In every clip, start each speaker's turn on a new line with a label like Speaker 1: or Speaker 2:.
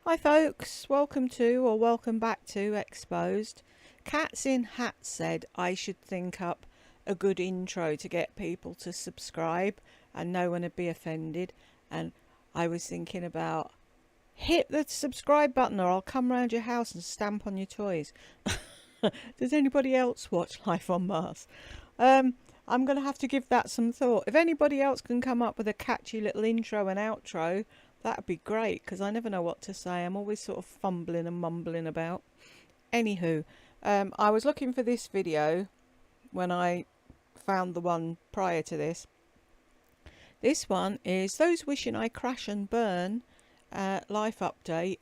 Speaker 1: Hi folks, welcome to or welcome back to Exposed. Cats in Hats said I should think up a good intro to get people to subscribe and no one would be offended, and I was thinking about hit the subscribe button or I'll come round your house and stamp on your toys. Does anybody else watch Life on Mars? I'm going to have to give that some thought. If anybody else can come up with a catchy little intro and outro, that'd be great, because I never know what to say. I'm always sort of fumbling and mumbling about. Anywho, I was looking for this video when I found the one prior to this. This one is Those Wishing I Crash and Burn life update,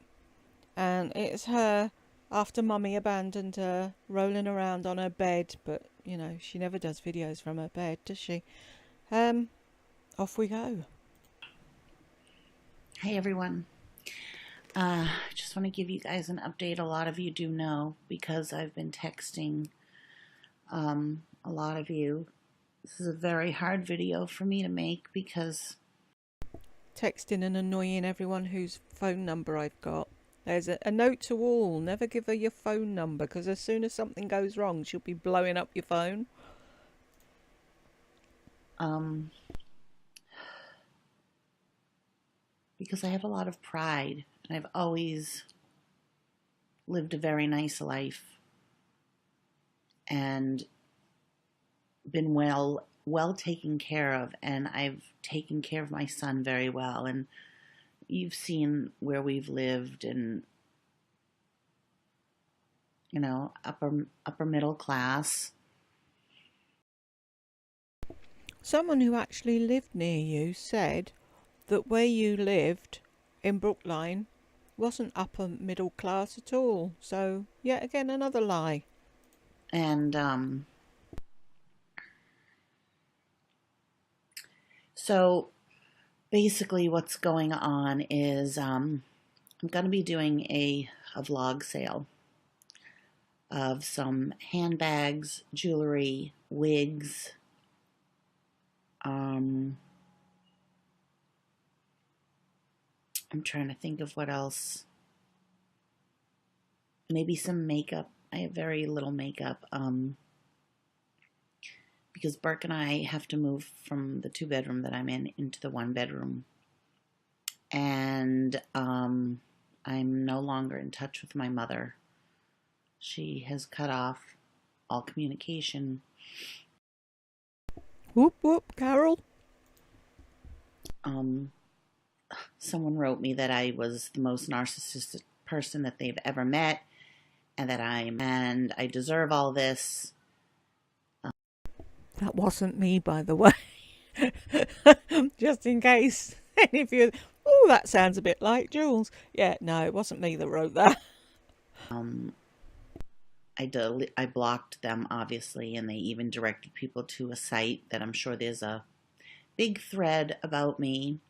Speaker 1: and it's her after Mummy abandoned her, rolling around on her bed, but you know, she never does videos from her bed, does she? Off we go.
Speaker 2: Hey everyone, just want to give you guys an update. A lot of you do know because I've been texting a lot of you. This is a very hard video for me to make because
Speaker 1: texting and annoying everyone whose phone number I've got. There's a note to all, never give her your phone number, because as soon as something goes wrong she'll be blowing up your phone.
Speaker 2: Because I have a lot of pride, and I've always lived a very nice life and been well taken care of, and I've taken care of my son very well, and you've seen where we've lived, and you know, upper middle class.
Speaker 1: Someone who actually lived near you said that where you lived in Brookline wasn't upper middle class at all. So yet again, another lie.
Speaker 2: And so basically what's going on is I'm going to be doing a vlog sale of some handbags, jewelry, wigs, I'm trying to think of what else. Maybe some makeup. I have very little makeup because Burke and I have to move from the 2-bedroom that I'm in into the 1-bedroom. And I'm no longer in touch with my mother. She has cut off all communication.
Speaker 1: Whoop whoop, Carol.
Speaker 2: Someone wrote me that I was the most narcissistic person that they've ever met, and that I deserve all this.
Speaker 1: That wasn't me, by the way. Just in case any of you, oh, that sounds a bit like Jules. Yeah, no, it wasn't me that wrote that.
Speaker 2: I blocked them, obviously, and they even directed people to a site that I'm sure there's a big thread about me.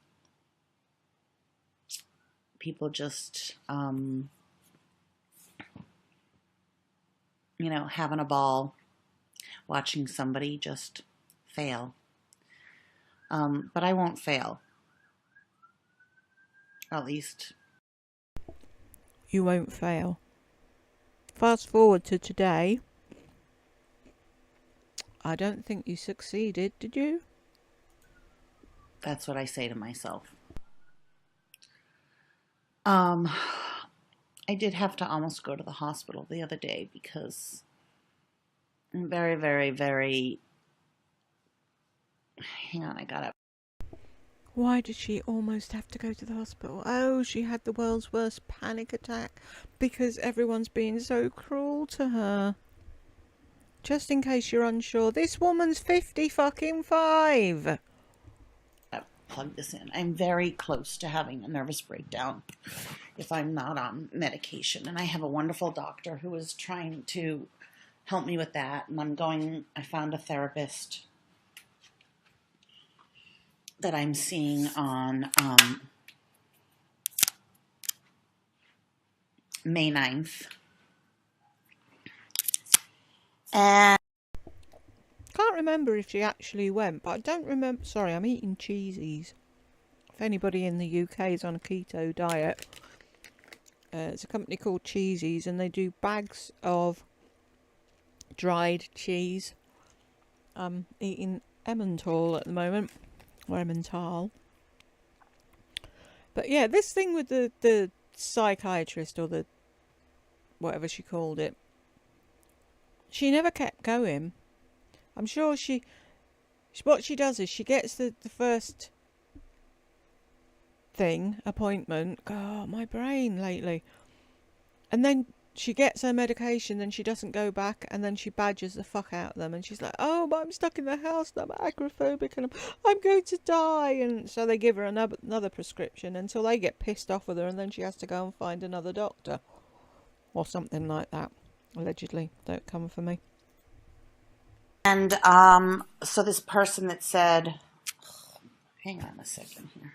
Speaker 2: People just, you know, having a ball watching somebody just fail. But I won't fail. At least.
Speaker 1: You won't fail. Fast forward to today. I don't think you succeeded, did you?
Speaker 2: That's what I say to myself. I did have to almost go to the hospital the other day because I'm very, very, very... Hang on, I got it.
Speaker 1: Why did she almost have to go to the hospital? Oh, she had the world's worst panic attack because everyone's being so cruel to her. Just in case you're unsure, this woman's 55.
Speaker 2: Plug this in. I'm very close to having a nervous breakdown if I'm not on medication, and I have a wonderful doctor who is trying to help me with that, and I found a therapist that I'm seeing on May 9th. And
Speaker 1: can't remember if she actually went, but I don't remember. Sorry, I'm eating cheesies. If anybody in the UK is on a keto diet, It's a company called Cheesies, and they do bags of dried cheese. I'm eating Emmental at the moment, or Emmental. But yeah, this thing with the psychiatrist, or the whatever she called it, she never kept going. I'm sure what she does is she gets the first appointment. God, my brain lately. And then she gets her medication, then she doesn't go back, and then she badgers the fuck out of them, and she's like, oh, but I'm stuck in the house and I'm agoraphobic and I'm going to die. And so they give her another prescription until they get pissed off with her, and then she has to go and find another doctor or something like that. Allegedly. Don't come for me.
Speaker 2: And so this person that said, hang on a second here.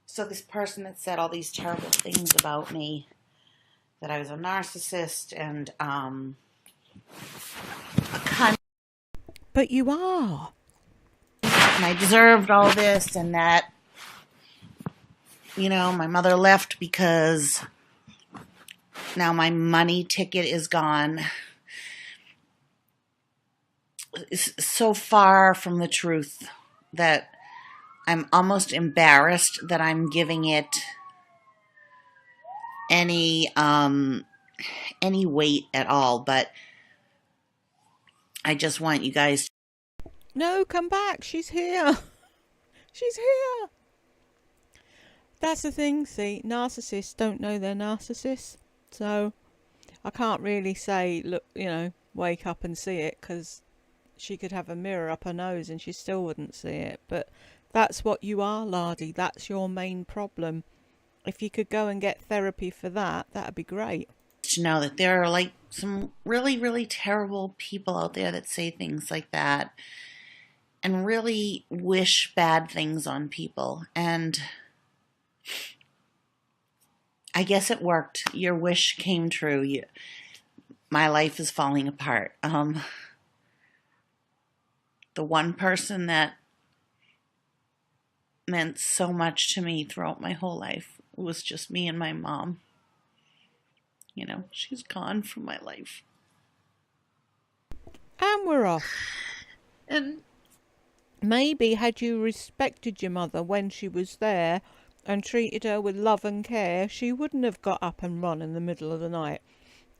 Speaker 2: So this person that said all these terrible things about me, that I was a narcissist and a cunt.
Speaker 1: But you are.
Speaker 2: And I deserved all this, and that, you know, my mother left because now my money ticket is gone. It's so far from the truth that I'm almost embarrassed that I'm giving it any weight at all. But I just want you guys.
Speaker 1: No, come back. She's here. She's here. That's the thing, see, narcissists don't know they're narcissists. So I can't really say, look, wake up and see it, because she could have a mirror up her nose and she still wouldn't see it. But that's what you are, Lardy. That's your main problem. If you could go and get therapy for that, that'd be great.
Speaker 2: To know that there are like some really, really terrible people out there that say things like that and really wish bad things on people. And I guess it worked. Your wish came true. My life is falling apart. The one person that meant so much to me throughout my whole life was just me and my mom. You know, she's gone from my life.
Speaker 1: And we're off.
Speaker 2: And
Speaker 1: maybe had you respected your mother when she was there and treated her with love and care, she wouldn't have got up and run in the middle of the night.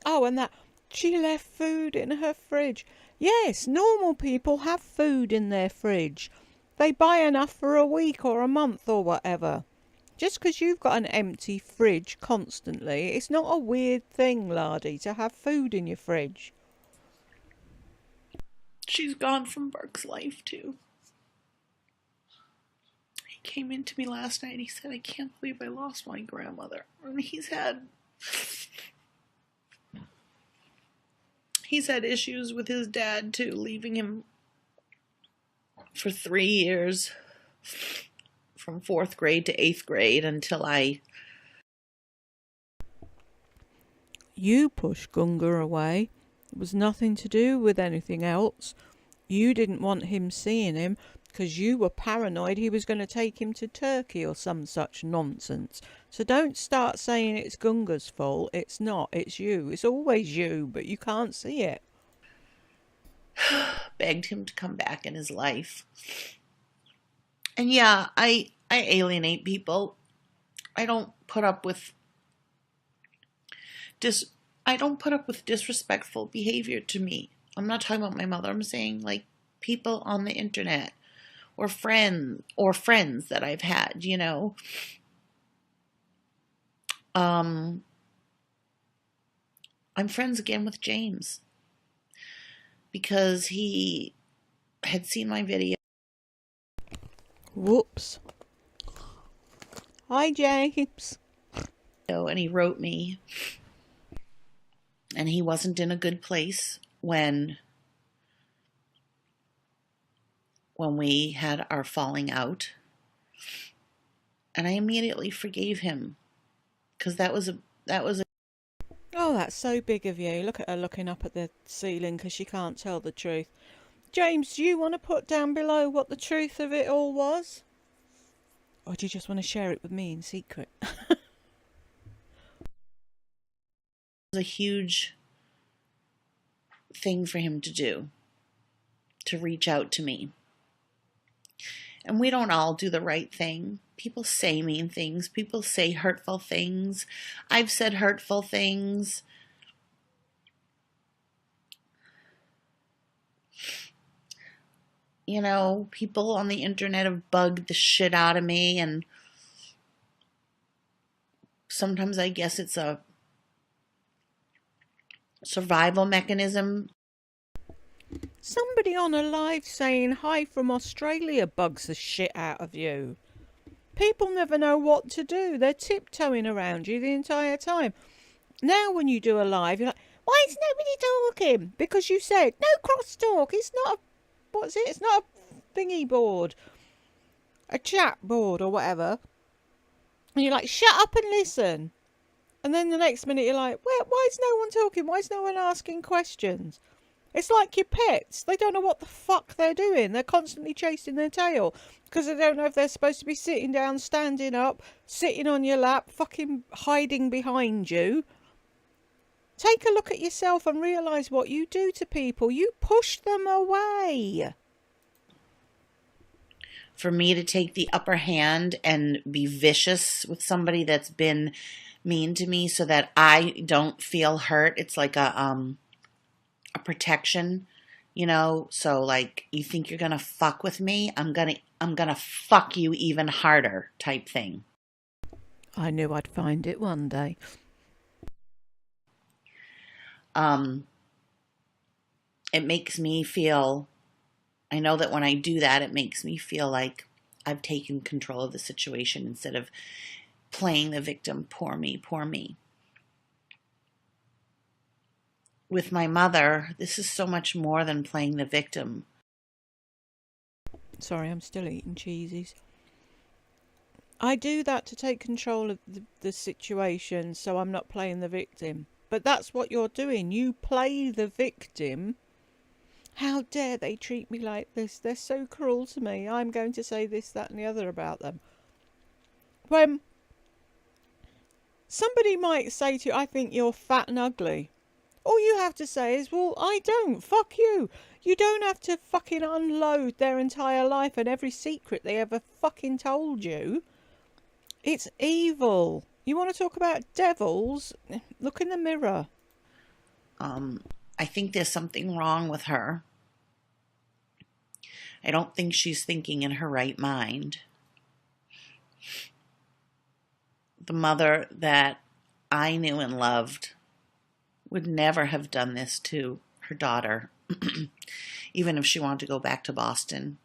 Speaker 1: Oh, and that she left food in her fridge. Yes, normal people have food in their fridge. They buy enough for a week or a month or whatever. Just because you've got an empty fridge constantly, it's not a weird thing, Lardy, to have food in your fridge.
Speaker 2: She's gone from Burke's life, too. He came into me last night. He said, I can't believe I lost my grandmother. And he's had issues with his dad, too, leaving him for 3 years, from 4th grade to 8th grade, until
Speaker 1: You pushed Gunga away. It was nothing to do with anything else. You didn't want him seeing him because you were paranoid he was going to take him to Turkey or some such nonsense. So don't start saying it's Gunga's fault. It's not. It's you. It's always you, but you can't see it.
Speaker 2: begged him to come back in his life. And yeah, I alienate people. I don't put up with disrespectful behavior to me. I'm not talking about my mother. I'm saying like people on the internet or friends that I've had, you know. I'm friends again with James because he had seen my video.
Speaker 1: Whoops. Hi, James.
Speaker 2: And he wrote me, and he wasn't in a good place when we had our falling out. And I immediately forgave him because that was a
Speaker 1: Oh, that's so big of you. Look at her looking up at the ceiling because she can't tell the truth. James, do you want to put down below what the truth of it all was? Or do you just want to share it with me in secret?
Speaker 2: A huge thing for him to do, to reach out to me. And we don't all do the right thing. People say mean things. People say hurtful things. I've said hurtful things. You know, people on the internet have bugged the shit out of me, and sometimes I guess it's a survival mechanism.
Speaker 1: Somebody on a live saying hi from Australia bugs the shit out of you. People never know what to do. They're tiptoeing around you the entire time. Now when you do a live, you're like, why is nobody talking? Because you said, no crosstalk. It's not a, what's it? It's not a thingy board. A chat board or whatever. And you're like, shut up and listen. And then the next minute you're like, why is no one talking? Why is no one asking questions? It's like your pets. They don't know what the fuck they're doing. They're constantly chasing their tail because they don't know if they're supposed to be sitting down, standing up, sitting on your lap, fucking hiding behind you. Take a look at yourself and realise what you do to people. You push them away.
Speaker 2: For me to take the upper hand and be vicious with somebody that's been mean to me so that I don't feel hurt. It's like a protection, you know. So like, you think you're gonna fuck with me, I'm gonna fuck you even harder type thing.
Speaker 1: I knew I'd find it one day.
Speaker 2: It makes me feel, I know that when I do that, it makes me feel like I've taken control of the situation instead of playing the victim. Poor me, poor me. With my mother, this is so much more than playing the victim.
Speaker 1: Sorry, I'm still eating cheesies. I do that to take control of the situation so I'm not playing the victim. But that's what you're doing. You play the victim. How dare they treat me like this? They're so cruel to me. I'm going to say this, that and the other about them. When somebody might say to you, I think you're fat and ugly. All you have to say is, well, I don't. Fuck you. You don't have to fucking unload their entire life and every secret they ever fucking told you. It's evil. You want to talk about devils? Look in the mirror.
Speaker 2: I think there's something wrong with her. I don't think she's thinking in her right mind. The mother that I knew and loved would never have done this to her daughter, even if she wanted to go back to Boston,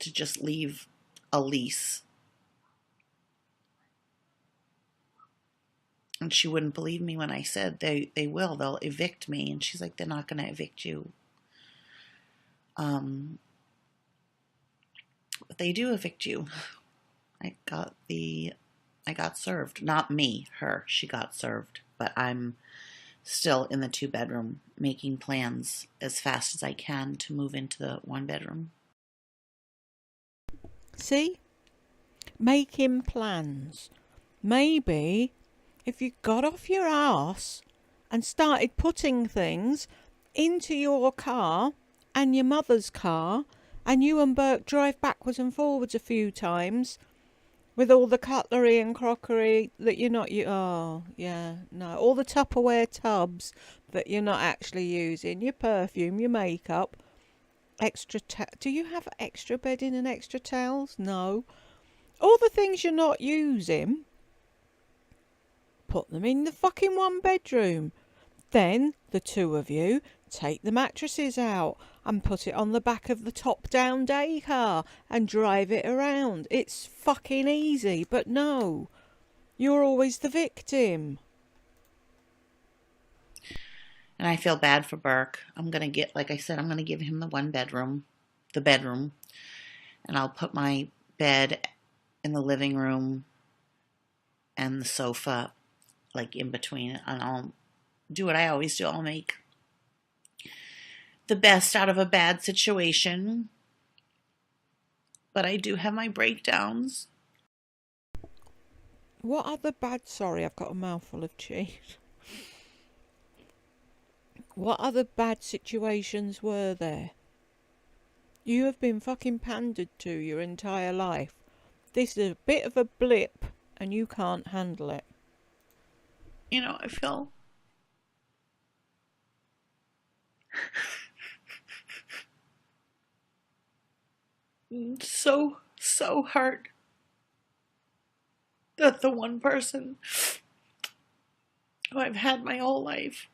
Speaker 2: to just leave a lease. And she wouldn't believe me when I said they'll evict me. And she's like, they're not going to evict you. But they do evict you. I got served. Not me, her. She got served. But I'm still in the 2-bedroom, making plans as fast as I can to move into the 1-bedroom.
Speaker 1: See? Making plans. Maybe if you got off your ass and started putting things into your car and your mother's car, and you and Burke drive backwards and forwards a few times with all the cutlery and crockery that you're not all the Tupperware tubs that you're not actually using, your perfume, your makeup, do you have extra bedding and extra towels? No. All the things you're not using, put them in the fucking 1-bedroom. Then the two of you take the mattresses out and put it on the back of the top-down day car and drive it around. It's fucking easy, but no, you're always the victim.
Speaker 2: And I feel bad for Burke. Like I said, I'm going to give him the bedroom, and I'll put my bed in the living room and the sofa like in between, and I'll do what I always do. I'll make the best out of a bad situation. But I do have my breakdowns.
Speaker 1: What other bad... Sorry, I've got a mouthful of cheese. What other bad situations were there? You have been fucking pandered to your entire life. This is a bit of a blip and you can't handle it.
Speaker 2: You know, I feel so hurt that the one person who I've had my whole life,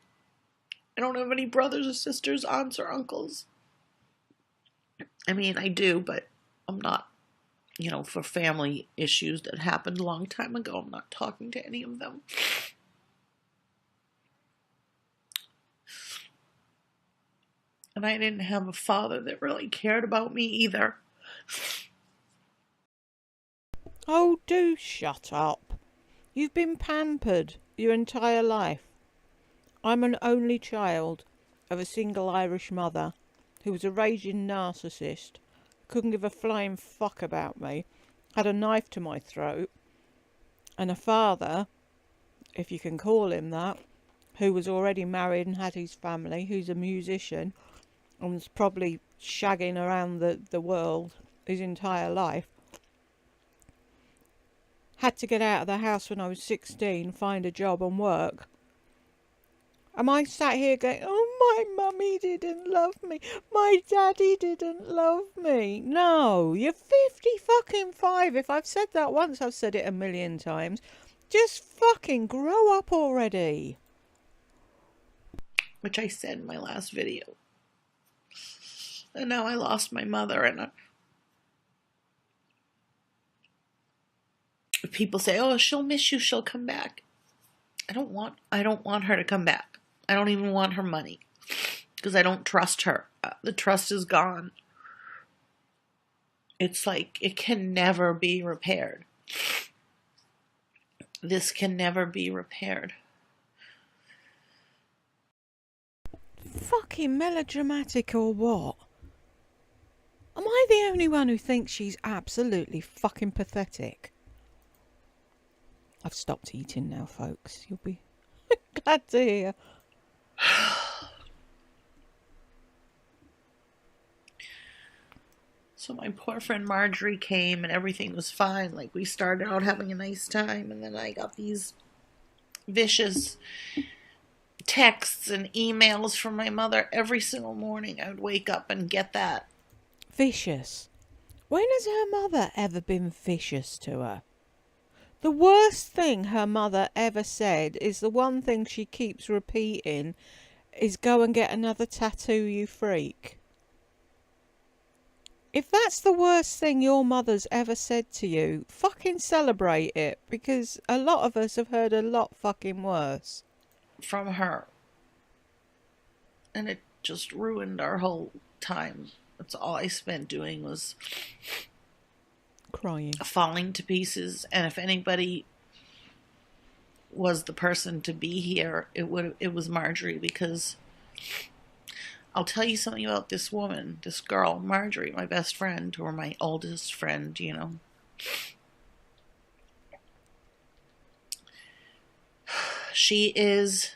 Speaker 2: I don't have any brothers or sisters, aunts or uncles. I mean, I do, but I'm not, you know, for family issues that happened a long time ago, I'm not talking to any of them. And I didn't have a father that really cared about me either.
Speaker 1: Oh, do shut up. You've been pampered your entire life. I'm an only child of a single Irish mother who was a raging narcissist, couldn't give a flying fuck about me, had a knife to my throat, and a father, if you can call him that, who was already married and had his family, who's a musician and was probably shagging around the world his entire life. Had to get out of the house when I was 16, find a job and work. Am I sat here going, oh, my mummy didn't love me, my daddy didn't love me? No, you're 50 fucking 5. If I've said that once, I've said it a million times. Just fucking grow up already.
Speaker 2: Which I said in my last video. And now I lost my mother, and people say, oh, she'll miss you, she'll come back. I don't want her to come back. I don't even want her money because I don't trust her. The trust is gone. It's like it can never be repaired. This can never be repaired.
Speaker 1: Fucking melodramatic or what? Am I the only one who thinks she's absolutely fucking pathetic? I've stopped eating now, folks. You'll be glad to hear.
Speaker 2: So my poor friend Marjorie came and everything was fine. Like, we started out having a nice time, and then I got these vicious texts and emails from my mother every single morning. I would wake up and get that.
Speaker 1: Vicious? When has her mother ever been vicious to her? The worst thing her mother ever said is the one thing she keeps repeating is go and get another tattoo, you freak. If that's the worst thing your mother's ever said to you, fucking celebrate it, because a lot of us have heard a lot fucking worse.
Speaker 2: From her. And it just ruined our whole time. That's all I spent doing was
Speaker 1: crying,
Speaker 2: falling to pieces. And if anybody was the person to be here, it was Marjorie, because I'll tell you something about this woman, this girl, Marjorie, my best friend, or my oldest friend, you know. She is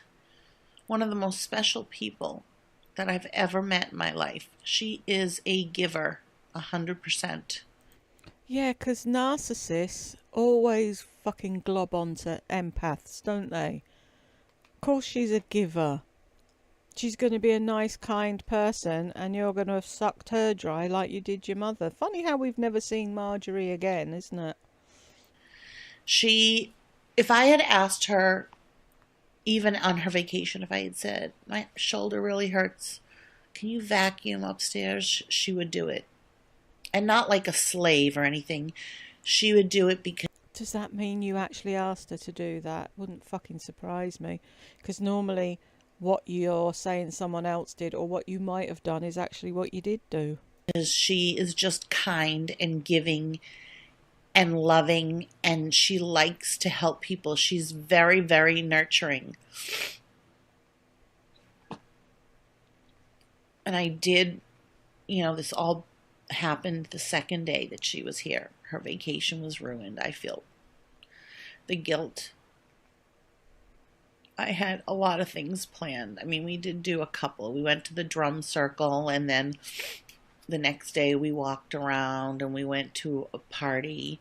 Speaker 2: one of the most special people that I've ever met in my life. She is a giver, 100%.
Speaker 1: Yeah, 'cause narcissists always fucking glob onto empaths, don't they? Of course she's a giver. She's going to be a nice, kind person, and you're going to have sucked her dry like you did your mother. Funny how we've never seen Marjorie again, isn't it?
Speaker 2: If I had asked her, even on her vacation, if I had said, my shoulder really hurts, can you vacuum upstairs? She would do it. And not like a slave or anything. She would do it because...
Speaker 1: Does that mean you actually asked her to do that? Wouldn't fucking surprise me. Because normally what you're saying someone else did or what you might have done is actually what you did do.
Speaker 2: She is just kind and giving and loving, and she likes to help people. She's very, very nurturing. And I did, you know, this all happened the second day that she was here. Her vacation was ruined, I feel. the guilt. I had a lot of things planned. I mean, we did do a couple. We went to the drum circle, and then the next day we walked around and we went to a party.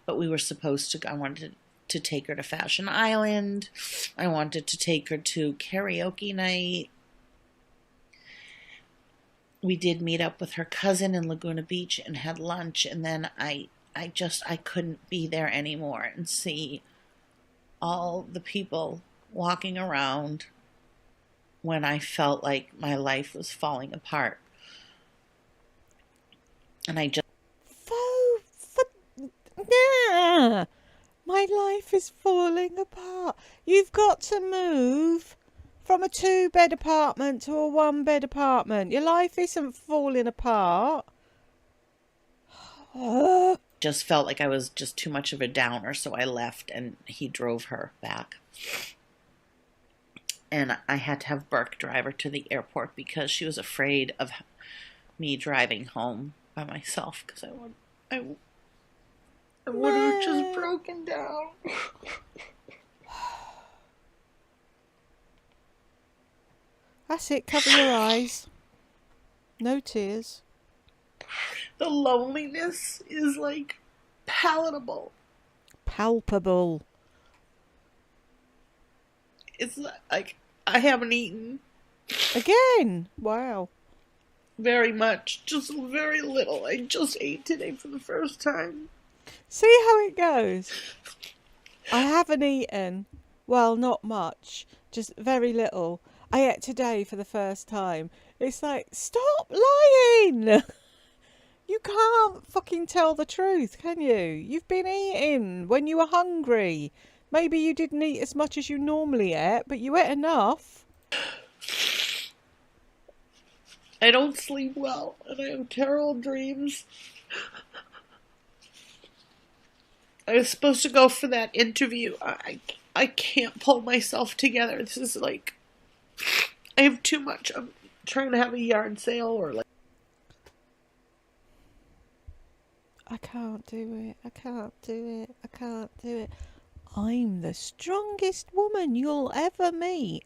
Speaker 2: But we were supposed to, I wanted to take her to Fashion Island. I wanted to take her to karaoke night. We did meet up with her cousin in Laguna Beach and had lunch. And then I couldn't be there anymore and see all the people walking around when I felt like my life was falling apart. And I just...
Speaker 1: Nah, my life is falling apart. You've got to move from a 2-bed apartment to a 1-bed apartment. Your life isn't falling apart.
Speaker 2: Just felt like I was just too much of a downer, so I left and he drove her back. And I had to have Burke drive her to the airport because she was afraid of me driving home by myself because I would have just broken down.
Speaker 1: That's it, cover your eyes. No tears.
Speaker 2: The loneliness is like palatable.
Speaker 1: Palpable.
Speaker 2: It's like I haven't eaten.
Speaker 1: Again? Wow.
Speaker 2: Very much. Just very little. I just ate today for the first time.
Speaker 1: See how it goes. I haven't eaten. Well, not much. Just very little. I ate today for the first time. It's like, stop lying! You can't fucking tell the truth, can you? You've been eating when you were hungry. Maybe you didn't eat as much as you normally ate, but you ate enough.
Speaker 2: I don't sleep well, and I have terrible dreams. I was supposed to go for that interview. I can't pull myself together. This is like... I have too much. I'm trying to have a yard sale or like...
Speaker 1: I can't do it. I can't do it. I can't do it. I'm the strongest woman you'll ever meet.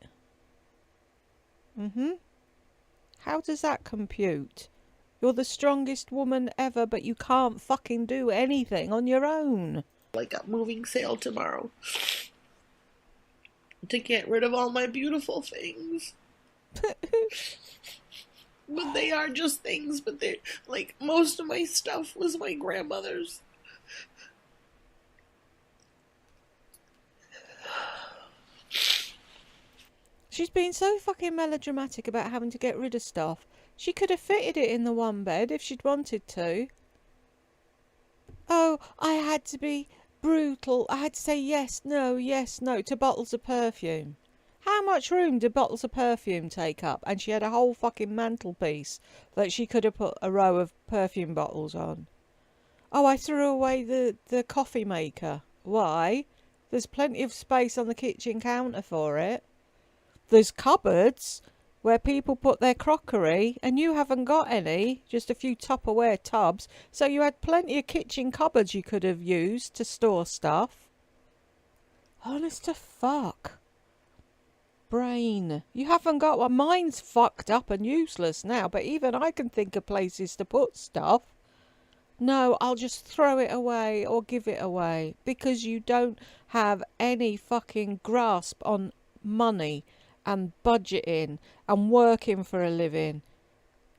Speaker 1: How does that compute? You're the strongest woman ever, but you can't fucking do anything on your own.
Speaker 2: Like a moving sale tomorrow. To get rid of all my beautiful things. But they are just things, but they're like most of my stuff was my grandmother's.
Speaker 1: She's been so fucking melodramatic about having to get rid of stuff. She could have fitted it in the 1 bed if she'd wanted to. Oh, I had to be brutal. I had to say yes, no to bottles of perfume. How much room do bottles of perfume take up? And she had a whole fucking mantelpiece that she could have put a row of perfume bottles on. Oh, I threw away the coffee maker. Why? There's plenty of space on the kitchen counter for it. There's cupboards where people put their crockery, and you haven't got any, just a few Tupperware tubs. So you had plenty of kitchen cupboards you could have used to store stuff. Honest to fuck. Brain. You haven't got one. Mine's fucked up and useless now, but even I can think of places to put stuff. No, I'll just throw it away or give it away because you don't have any fucking grasp on money and budgeting and working for a living.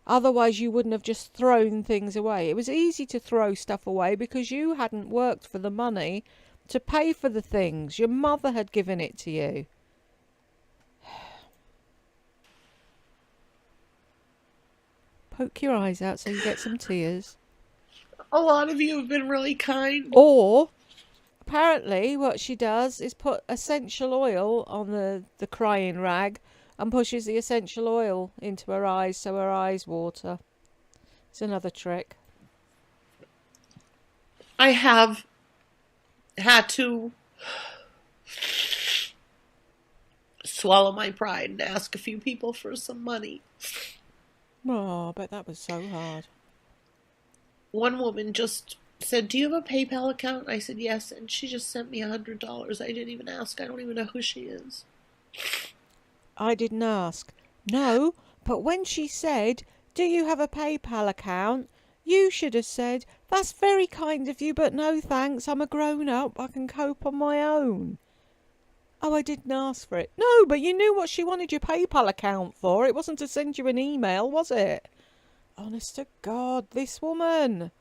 Speaker 1: Otherwise you wouldn't have just thrown things away. It was easy to throw stuff away because you hadn't worked for the money to pay for the things. Your mother had given it to you. Poke your eyes out so you get some tears.
Speaker 2: A lot of you have been really kind.
Speaker 1: Or apparently what she does is put essential oil on the crying rag and pushes the essential oil into her eyes so her eyes water. It's another trick.
Speaker 2: I have had to swallow my pride and ask a few people for some money.
Speaker 1: Oh, I bet that was so hard.
Speaker 2: One woman just said, "Do you have a PayPal account?" I said, "Yes," and she just sent me $100. I didn't even ask. I don't even know who she is.
Speaker 1: I didn't ask. No, but when she said, "Do you have a PayPal account?" you should have said, "That's very kind of you, but no thanks. I'm a grown up. I can cope on my own." Oh, I didn't ask for it. No, but you knew what she wanted your PayPal account for. It wasn't to send you an email, was it? Honest to God, this woman.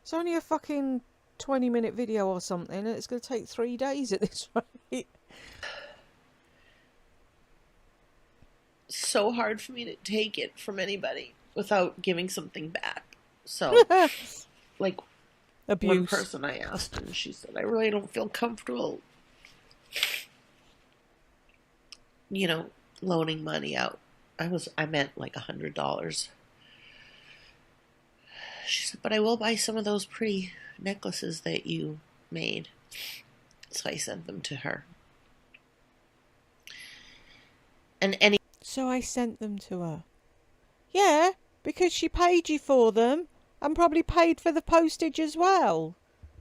Speaker 1: It's only a fucking 20-minute video or something, and it's going to take 3 days at this rate.
Speaker 2: So hard for me to take it from anybody without giving something back. So, like,
Speaker 1: Abuse.
Speaker 2: one person I asked, and she said, "I really don't feel comfortable, loaning money out." I meant like $100. She said, "But I will buy some of those pretty necklaces that you made." So I sent them to her.
Speaker 1: So I sent them to her. Yeah, because she paid you for them and probably paid for the postage as well.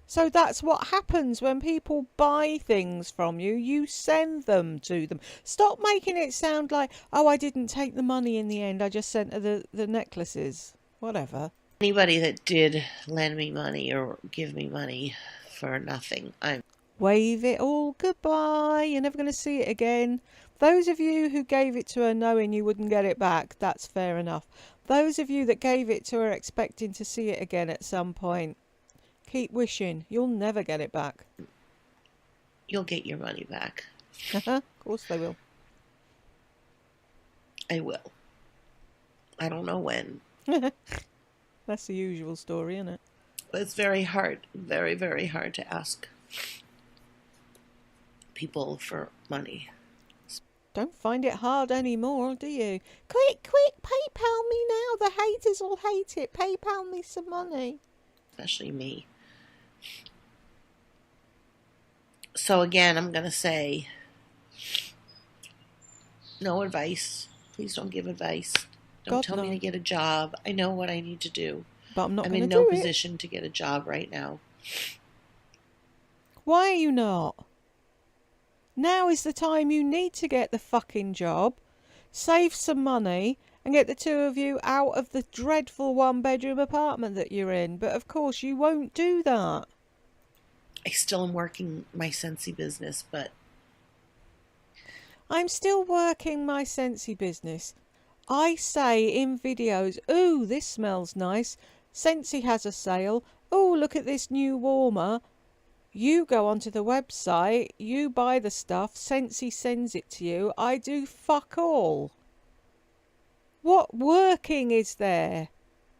Speaker 1: So that's what happens when people buy things from you. You send them to them. Stop making it sound like, oh, I didn't take the money in the end. I just sent her the necklaces. Whatever.
Speaker 2: Anybody that did lend me money or give me money for nothing,
Speaker 1: Wave it all goodbye. You're never going to see it again. Those of you who gave it to her knowing you wouldn't get it back, that's fair enough. Those of you that gave it to her expecting to see it again at some point, keep wishing. You'll never get it back.
Speaker 2: You'll get your money back.
Speaker 1: Of course they will.
Speaker 2: I will. I don't know when.
Speaker 1: That's the usual story, isn't it?
Speaker 2: But it's very hard, very, very hard to ask people for money.
Speaker 1: Don't find it hard anymore, do you? Quick, quick, PayPal me now. The haters will hate it. PayPal me some money.
Speaker 2: Especially me. So again, I'm going to say, no advice. Please don't give advice. Don't tell me to get a job. I know what I need to do.
Speaker 1: But I'm not going to
Speaker 2: do it. I'm in no position to get a job right now.
Speaker 1: Why are you not? Now is the time you need to get the fucking job, save some money, and get the two of you out of the dreadful one-bedroom apartment that you're in. But of course you won't do that.
Speaker 2: I still am working my Scentsy business, but...
Speaker 1: I'm still working my Scentsy business. I say in videos, ooh, this smells nice. Scentsy has a sale. Oh, look at this new warmer. You go onto the website, you buy the stuff, Scentsy sends it to you. I do fuck all. What working is there?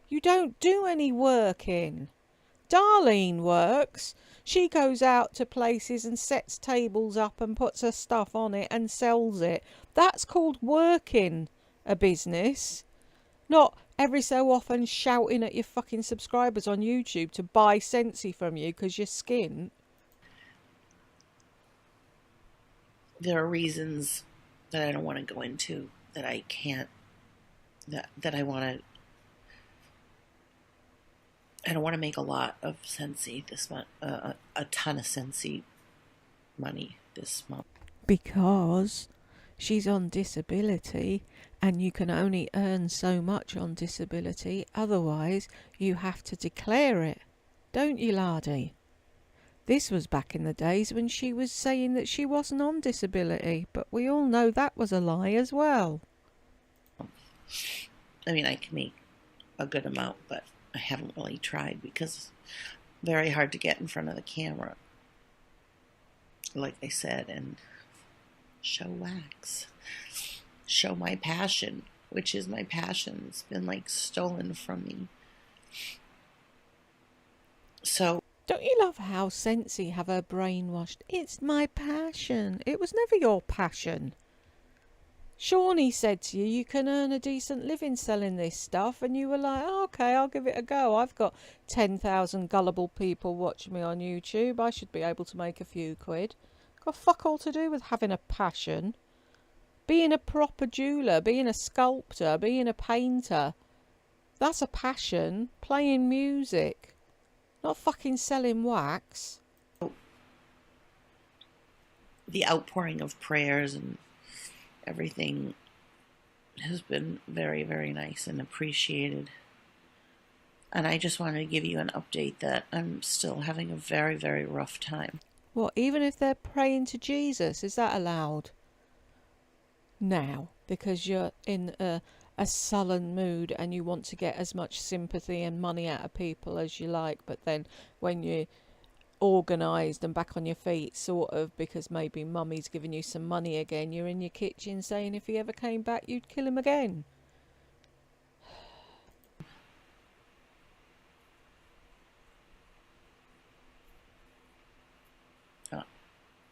Speaker 1: You don't do any working. Darlene works. She goes out to places and sets tables up and puts her stuff on it and sells it. That's called working a business. Not every so often shouting at your fucking subscribers on YouTube to buy Scentsy from you because you're skint.
Speaker 2: There are reasons that I don't want to go into, that I can't, that I want to... I don't want to make a lot of Scentsy this month, a ton of Scentsy money this month.
Speaker 1: Because she's on disability and you can only earn so much on disability. Otherwise, you have to declare it. Don't you, laddie? This was back in the days when she was saying that she wasn't on disability. But we all know that was a lie as well.
Speaker 2: I mean, I can make a good amount, but I haven't really tried because it's very hard to get in front of the camera, like I said, and show wax, show my passion, which is my passion. It's been like stolen from me. So
Speaker 1: don't you love how Scentsy have her brainwashed? It's my passion. It was never your passion. Shawnee said to you, you can earn a decent living selling this stuff, and you were like, oh, okay, I'll give it a go. I've got 10,000 gullible people watching me on YouTube. I should be able to make a few quid. Got fuck all to do with having a passion. Being a proper jeweller, being a sculptor, being a painter. That's a passion. Playing music. Not fucking selling wax.
Speaker 2: The outpouring of prayers and everything has been very, very nice and appreciated. And I just wanted to give you an update that I'm still having a very, very rough time.
Speaker 1: What, even if they're praying to Jesus, is that allowed? Now, because you're in a sullen mood and you want to get as much sympathy and money out of people as you like, but then when you're organised and back on your feet, sort of, because maybe mummy's giving you some money again, you're in your kitchen saying if he ever came back you'd kill him again.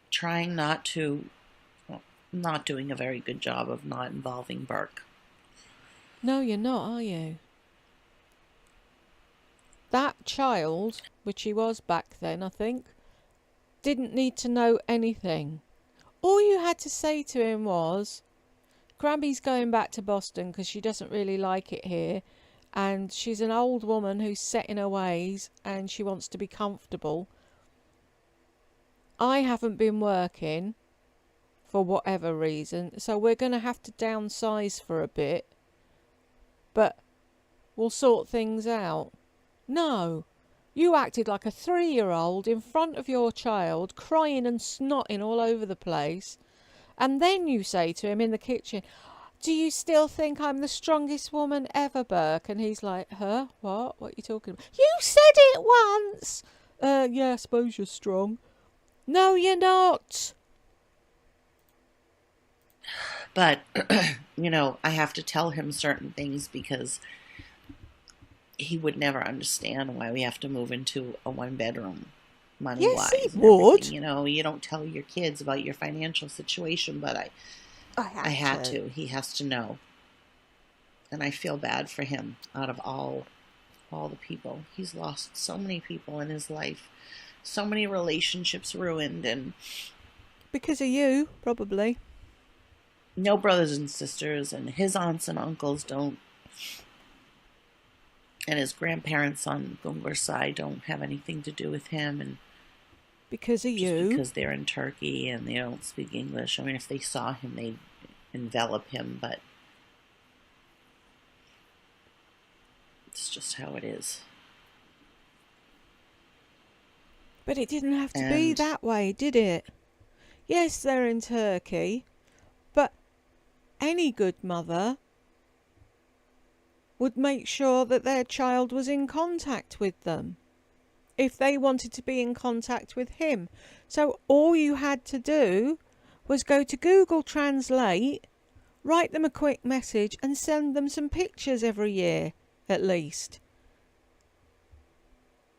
Speaker 2: Trying not doing a very good job of not involving Burke.
Speaker 1: No, you're not, are you? That child, which he was back then, I think, didn't need to know anything. All you had to say to him was, Grammy's going back to Boston because she doesn't really like it here, and she's an old woman who's set in her ways and she wants to be comfortable. I haven't been working for whatever reason, so we're going to have to downsize for a bit, but we'll sort things out. No, you acted like a 3-year-old in front of your child, crying and snotting all over the place, and then you say to him in the kitchen, do you still think I'm the strongest woman ever, Burke? And he's like, huh? What? What are you talking about? You said it once! Yeah, I suppose you're strong. No, you're not.
Speaker 2: But, I have to tell him certain things because he would never understand why we have to move into a 1-bedroom, money-wise.
Speaker 1: Yes, he would.
Speaker 2: You don't tell your kids about your financial situation, but I had to. He has to know. And I feel bad for him out of all the people. He's lost so many people in his life. So many relationships ruined, and
Speaker 1: because of you, probably.
Speaker 2: No brothers and sisters, and his aunts and uncles don't, and his grandparents on Gungar's side don't have anything to do with him, and
Speaker 1: because of you.
Speaker 2: Because they're in Turkey and they don't speak English. I mean, if they saw him, they'd envelop him, but it's just how it is.
Speaker 1: But it didn't have to be that way, did it? Yes, they're in Turkey, but any good mother would make sure that their child was in contact with them if they wanted to be in contact with him. So all you had to do was go to Google Translate, write them a quick message and send them some pictures every year, at least.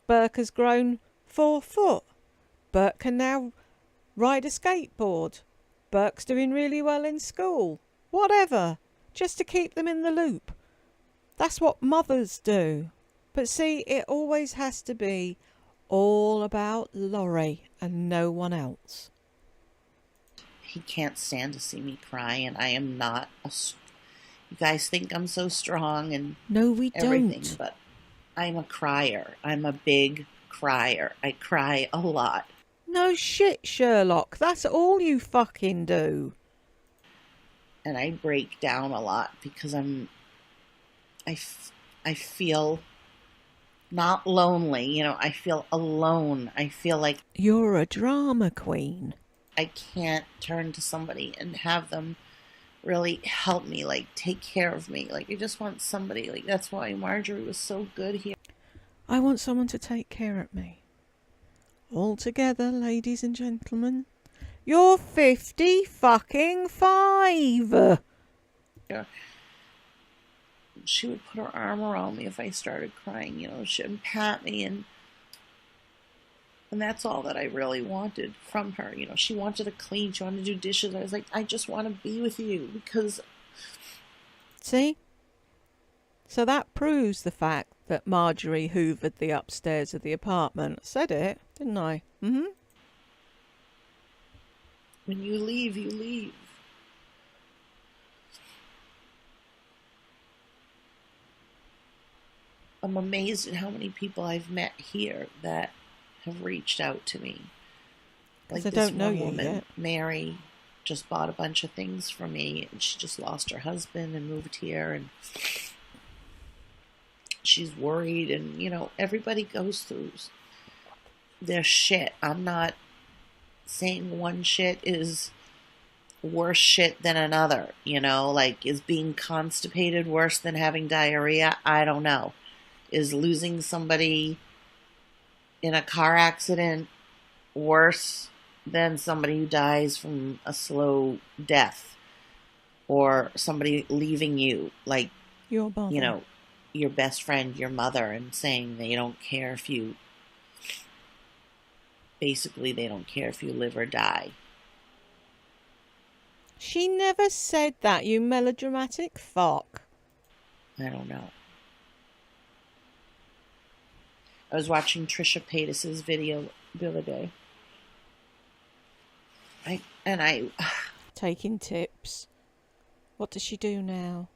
Speaker 1: Burke has grown 4 foot. Burke can now ride a skateboard. Burke's doing really well in school. Whatever. Just to keep them in the loop. That's what mothers do. But see, it always has to be all about Laurie and no one else.
Speaker 2: He can't stand to see me cry, and I am not. You guys think I'm so strong and
Speaker 1: no, we
Speaker 2: everything,
Speaker 1: don't.
Speaker 2: But I'm a crier. I'm a big crier. I cry a lot.
Speaker 1: No shit, Sherlock. That's all you fucking do.
Speaker 2: And I break down a lot because I feel not lonely, I feel alone. I feel like
Speaker 1: you're a drama queen.
Speaker 2: I can't turn to somebody and have them really help me, like take care of me. Like I just want somebody, like that's why Marjorie was so good here.
Speaker 1: I want someone to take care of me. All together, ladies and gentlemen. You're 50 fucking 5.
Speaker 2: Yeah. She would put her arm around me if I started crying, she would pat me, and that's all that I really wanted from her. She wanted to clean, she wanted to do dishes. I was like, I just want to be with you because...
Speaker 1: See? So that proves the fact that Marjorie hoovered the upstairs of the apartment. I said it, didn't I? Mm-hmm.
Speaker 2: When you leave, you leave. I'm amazed at how many people I've met here that have reached out to me.
Speaker 1: Because
Speaker 2: Like
Speaker 1: I
Speaker 2: this
Speaker 1: don't know
Speaker 2: one
Speaker 1: you
Speaker 2: woman,
Speaker 1: yet.
Speaker 2: Mary, just bought a bunch of things for me, and she just lost her husband and moved here, and she's worried, and everybody goes through their shit. I'm not saying one shit is worse shit than another, like, is being constipated worse than having diarrhea? I don't know. Is losing somebody in a car accident worse than somebody who dies from a slow death, or somebody leaving you, like,
Speaker 1: Your mother.
Speaker 2: your best friend, your mother, and saying they don't care if you, basically, they don't care if you live or die.
Speaker 1: She never said that, you melodramatic fuck.
Speaker 2: I don't know. I was watching Trisha Paytas's video the other day. I
Speaker 1: Taking tips. What does she do now?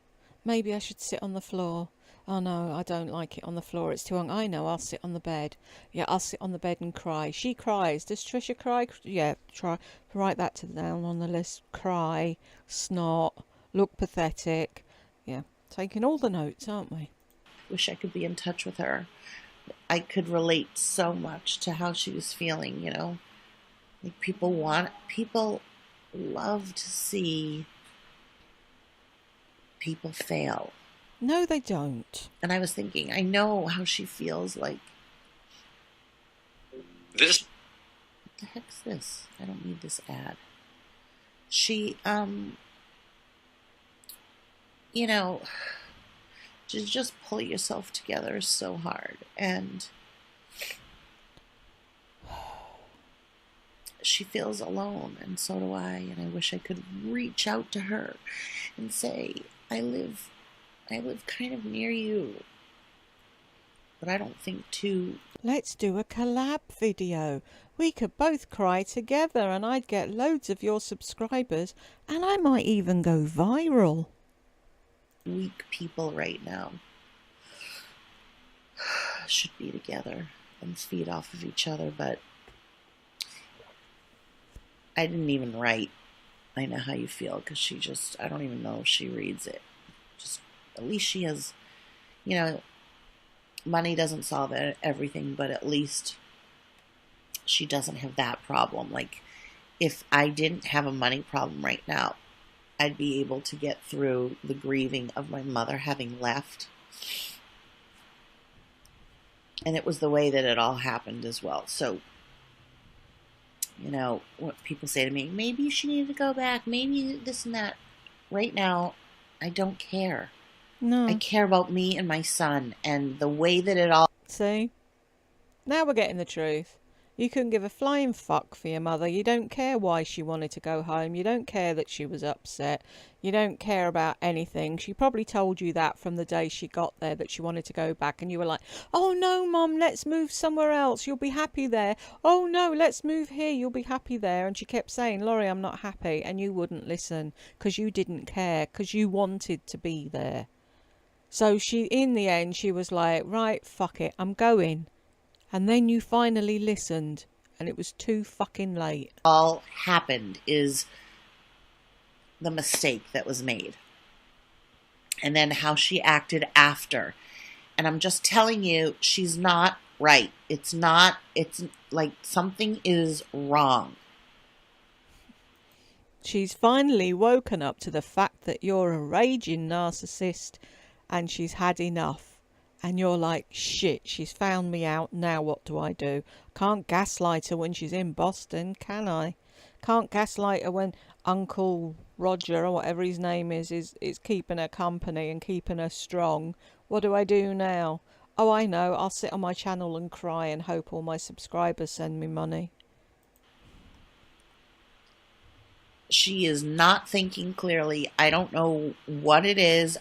Speaker 1: Maybe I should sit on the floor. Oh no, I don't like it on the floor. It's too long. I know, I'll sit on the bed. Yeah, I'll sit on the bed and cry. She cries. Does Trisha cry? Yeah, try. Write that down on the list. Cry, snot, look pathetic. Yeah, taking all the notes, aren't we?
Speaker 2: wish I could be in touch with her. I could relate so much to how she was feeling, Like, people love to see people fail.
Speaker 1: No, they don't.
Speaker 2: And I was thinking, I know how she feels like. What the heck's this? I don't need this ad. She, to just pull yourself together is so hard. And she feels alone, and so do I. And I wish I could reach out to her and say, I live kind of near you. But I don't think too.
Speaker 1: Let's do a collab video. We could both cry together and I'd get loads of your subscribers and I might even go viral.
Speaker 2: Weak people right now should be together and feed off of each other, but I didn't even write I know how you feel, because I don't even know if she reads it. Just, at least she has, money doesn't solve everything, but at least she doesn't have that problem. Like, if I didn't have a money problem right now, I'd be able to get through the grieving of my mother having left. And it was the way that it all happened as well. So, what people say to me, maybe she needed to go back, maybe this and that. Right now, I don't care.
Speaker 1: No.
Speaker 2: I care about me and my son, and the way that it all...
Speaker 1: See? Now we're getting the truth. You couldn't give a flying fuck for your mother. You don't care why she wanted to go home. You don't care that she was upset. You don't care about anything. She probably told you that from the day she got there, that she wanted to go back. And you were like, oh no, Mum, let's move somewhere else. You'll be happy there. Oh no, let's move here. You'll be happy there. And she kept saying, Laurie, I'm not happy. And you wouldn't listen because you didn't care, because you wanted to be there. So in the end, she was like, right, fuck it, I'm going. And then you finally listened, and it was too fucking late.
Speaker 2: All happened is the mistake that was made. And then how she acted after. And I'm just telling you, she's not right. It's like something is wrong.
Speaker 1: She's finally woken up to the fact that you're a raging narcissist, and she's had enough. And you're like, shit, she's found me out. Now what do I do? Can't gaslight her when she's in Boston, can I? Can't gaslight her when Uncle Roger, or whatever his name is keeping her company and keeping her strong. What do I do now? Oh, I know. I'll sit on my channel and cry and hope all my subscribers send me money.
Speaker 2: She is not thinking clearly. I don't know what it is.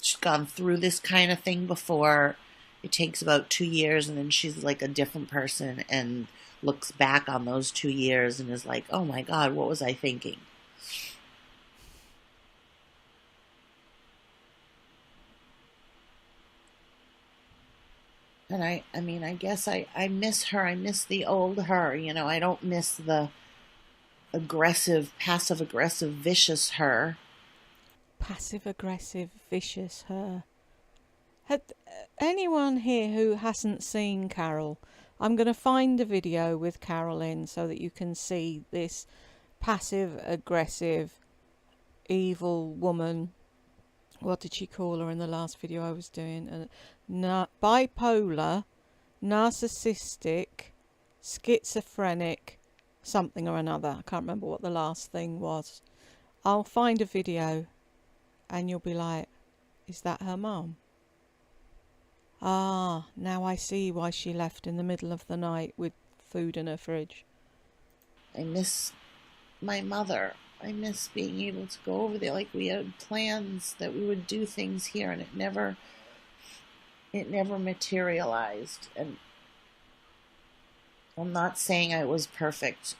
Speaker 2: She's gone through this kind of thing before. It takes about 2 years, and then she's like a different person and looks back on those 2 years and is like, oh my God, what was I thinking? And I mean, I guess I miss her. I miss the old her. You know, I don't miss the aggressive, passive aggressive, vicious her.
Speaker 1: Passive aggressive, vicious her. Had anyone here who hasn't seen Carol, I'm going to find a video with Carol in so that you can see this passive aggressive, evil woman. What did she call her in the last video I was doing? Bipolar, narcissistic, schizophrenic, something or another. I can't remember what the last thing was. I'll find a video and you'll be like, is that her mum? Ah, now I see why she left in the middle of the night with food in her fridge.
Speaker 2: I miss my mother. I miss being able to go over there. Like, we had plans that we would do things here, and it never materialized. And I'm not saying I was perfect,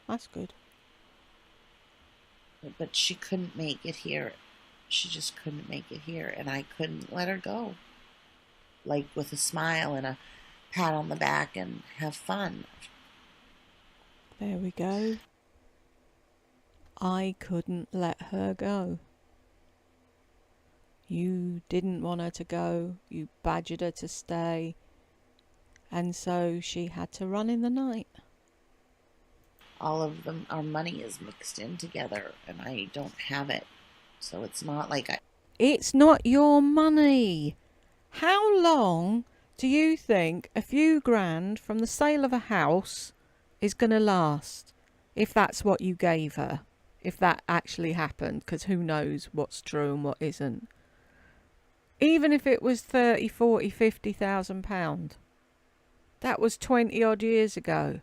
Speaker 1: That's good.
Speaker 2: but she couldn't make it here. She just couldn't make it here, and I couldn't let her go. Like, with a smile and a pat on the back and have fun.
Speaker 1: There we go. I couldn't let her go. You didn't want her to go. You badgered her to stay. And so she had to run in the night.
Speaker 2: All of them, our money is mixed in together, and I don't have it. So it's not like
Speaker 1: It's not your money. How long do you think a few grand from the sale of a house is going to last? If that's what you gave her. If that actually happened. Because who knows what's true and what isn't. Even if it was 30, 40, 50,000 pound. That was 20 odd years ago.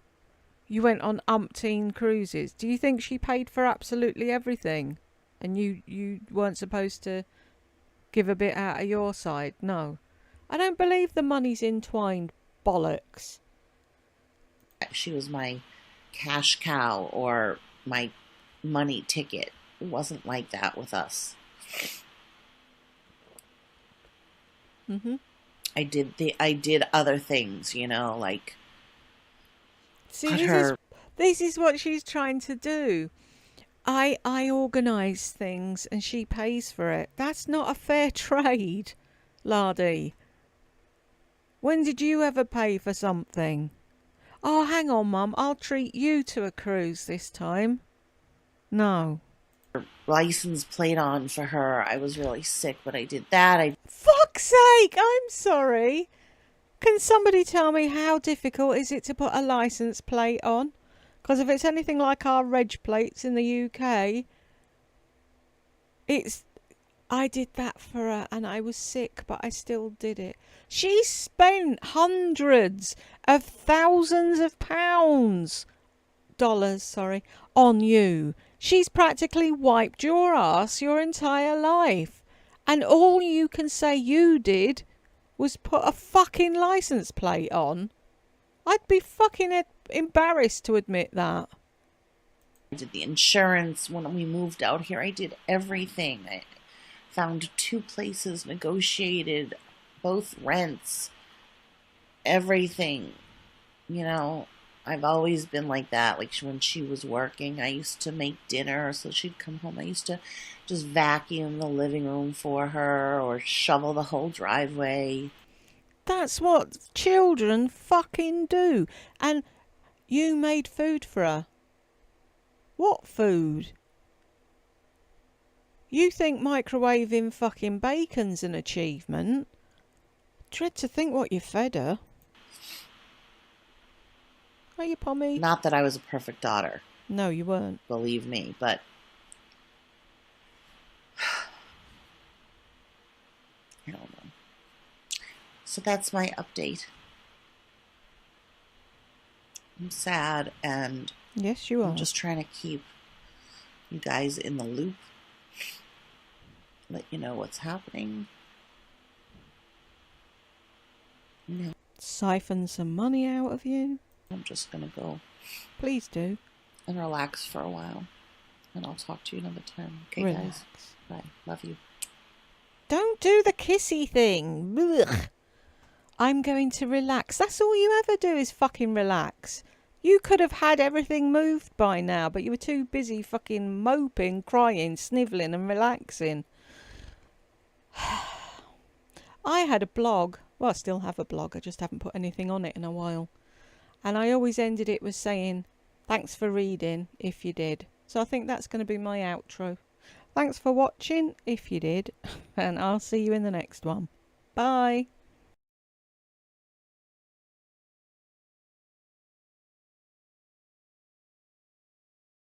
Speaker 1: You went on umpteen cruises. Do you think she paid for absolutely everything? And you weren't supposed to give a bit out of your side? No. I don't believe the money's entwined. Bollocks.
Speaker 2: she was my cash cow or my money ticket. It wasn't like that with us.
Speaker 1: Mhm.
Speaker 2: I did other things, you know, like
Speaker 1: See,
Speaker 2: put
Speaker 1: this
Speaker 2: her.
Speaker 1: this is what she's trying to do. I organise things and she pays for it. That's not a fair trade, Lardy. When did you ever pay for something? Oh, hang on, Mum. I'll treat you to a cruise this time. No.
Speaker 2: License plate on for her. I was really sick, but I did that.
Speaker 1: Fuck's sake! I'm sorry. Can somebody tell me how difficult is it to put a license plate on? Because if it's anything like our reg plates in the UK, I did that for her and I was sick, but I still did it. She spent hundreds of thousands of dollars, on you. She's practically wiped your ass your entire life. And all you can say you did was put a fucking license plate on. I'd be fucking embarrassed to admit that.
Speaker 2: I did the insurance when we moved out here. I did everything. I found 2 places, negotiated both rents, everything. You know, I've always been like that. Like, when she was working, I used to make dinner so she'd come home. I used to just vacuum the living room for her or shovel the whole driveway.
Speaker 1: That's what children fucking do. And you made food for her. What food? You think microwaving fucking bacon's an achievement? Dread to think what you fed her. Are you, Pommy?
Speaker 2: Not that I was a perfect daughter.
Speaker 1: No, you weren't.
Speaker 2: Believe me, but I don't know. So that's my update. I'm sad, and
Speaker 1: Yes, you are.
Speaker 2: I'm just trying to keep you guys in the loop. Let you know what's happening. No,
Speaker 1: Siphon some money out of you.
Speaker 2: I'm just going to go
Speaker 1: Please do.
Speaker 2: and relax for a while. And I'll talk to you another time. Okay,
Speaker 1: Relax.
Speaker 2: guys? Bye. Love you.
Speaker 1: Don't do the kissy thing. Ugh. I'm going to relax. That's all you ever do is fucking relax. You could have had everything moved by now, but you were too busy fucking moping, crying, snivelling and relaxing. I had a blog. Well, I still have a blog. I just haven't put anything on it in a while. And I always ended it with saying, thanks for reading, if you did. So I think that's going to be my outro. Thanks for watching, if you did. And I'll see you in the next one. Bye.